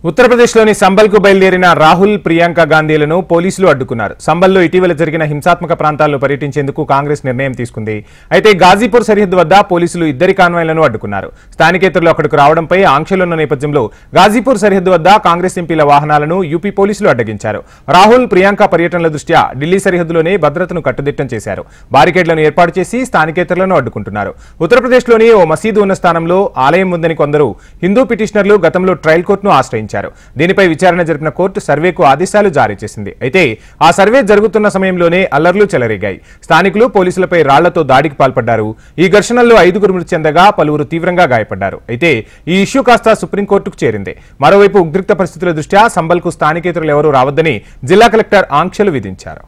ఉత్తరప్రదేశ్లోని సంబల్కు బయలుదేరిన రాహుల్ ప్రియాంక గాంధీలను పోలీసులు అడ్డుకున్నారు. సంబల్లో ఇటీవల జరిగిన హింసాత్మక ప్రాంతాల్లో పర్యటించేందుకు కాంగ్రెస్ నిర్ణయం తీసుకుంది. అయితే గాజీపూర్ సరిహద్దు వద్ద పోలీసులు ఇద్దరి కాన్వాయ్లను అడ్డుకున్నారు. స్థానికేతరులు అక్కడకు రావడంపై ఆంక్షలున్న నేపథ్యంలో గాజీపూర్ సరిహద్దు వద్ద కాంగ్రెస్ ఎంపీల వాహనాలను యూపీ పోలీసులు అడ్డగించారు. రాహుల్ ప్రియాంక పర్యటనల దృష్ట్యా ఢిల్లీ సరిహద్దులోనే భద్రతను కట్టుదిట్టం చేశారు. బారికేడ్లను ఏర్పాటు చేసి స్థానికేతరులను అడ్డుకుంటున్నారు. ఉత్తరప్రదేశ్లోని ఓ మసీదు ఉన్న స్థానంలో ఆలయం ఉందని కొందరు హిందూ పిటిషనర్లు గతంలో ట్రయల్ కోర్టును ఆశ్రయించారు. దీనిపై విచారణ జరిపిన కోర్టు సర్వేకు ఆదేశాలు జారీ చేసింది. అయితే ఆ సర్వే జరుగుతున్న సమయంలోనే అల్లర్లు చెలరేగాయి. స్థానికులు పోలీసులపై రాళ్లతో దాడికి పాల్పడ్డారు. ఈ ఘర్షణల్లో 5గురు మృతి చెందగా పలువురు తీవ్రంగా గాయపడ్డారు. అయితే ఈ ఇష్యూ కాస్త సుప్రీంకోర్టుకు చేరింది. మరోవైపు ఉద్రిక్త పరిస్థితుల దృష్ట్యా సంబల్కు స్థానికేతరులు ఎవరూ రావద్దని జిల్లా కలెక్టర్ ఆంక్షలు విధించారు.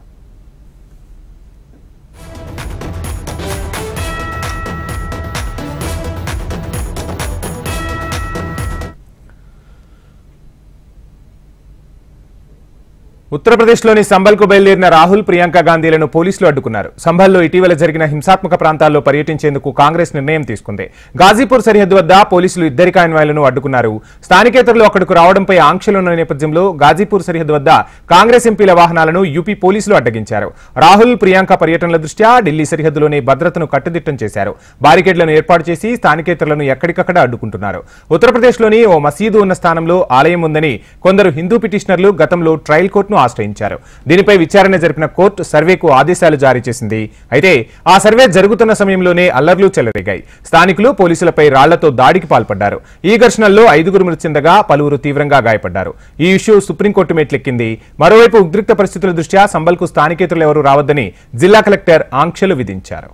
ఉత్తరప్రదేశ్లోని సంబల్కు బయలుదేరిన రాహుల్ ప్రియాంక గాంధీలను పోలీసులు అడ్డుకున్నారు. సంబల్లో ఇటీవల జరిగిన హింసాత్మక ప్రాంతాల్లో పర్యటించేందుకు కాంగ్రెస్ నిర్ణయం తీసుకుంది. గాజీపూర్ సరిహద్దు వద్ద పోలీసులు ఇద్దరి కాన్వాయ్లను అడ్డుకున్నారు. స్థానికేతరులు అక్కడకు రావడంపై ఆంక్షలున్న నేపథ్యంలో గాజీపూర్ సరిహద్దు వద్ద కాంగ్రెస్ ఎంపీల వాహనాలను యూపీ పోలీసులు అడ్డగించారు. రాహుల్ ప్రియాంక పర్యటనల దృష్ట్యా ఢిల్లీ సరిహద్దులోనే భద్రతను కట్టుదిట్టం చేశారు. బారికేడ్లను ఏర్పాటు చేసి స్థానికేతరులను ఎక్కడికక్కడ అడ్డుకుంటున్నారు. ఉత్తరప్రదేశ్లోని ఓ మసీదు ఉన్న స్థానంలో ఆలయం ఉందని కొందరు హిందూ పిటిషనర్లు గతంలో ట్రయల్ కోర్టును ఆశ్రయించారు. దీనిపై విచారణ జరిపిన కోర్టు సర్వేకు ఆదేశాలు జారీ చేసింది. అయితే ఆ సర్వే జరుగుతున్న సమయంలోనే అల్లర్లు చెలరేగాయి. స్థానికులు పోలీసులపై రాళ్లతో దాడికి పాల్పడ్డారు. ఈ ఘర్షణల్లో 5గురు మృతి చెందగా పలువురు తీవ్రంగా గాయపడ్డారు. ఈ ఇష్యూ సుప్రీంకోర్టు మెట్లెక్కింది. మరోవైపు ఉద్రిక్త పరిస్థితుల దృష్ట్యా సంబల్కు స్థానికేతరులు ఎవరూ రావద్దని జిల్లా కలెక్టర్ ఆంక్షలు విధించారు.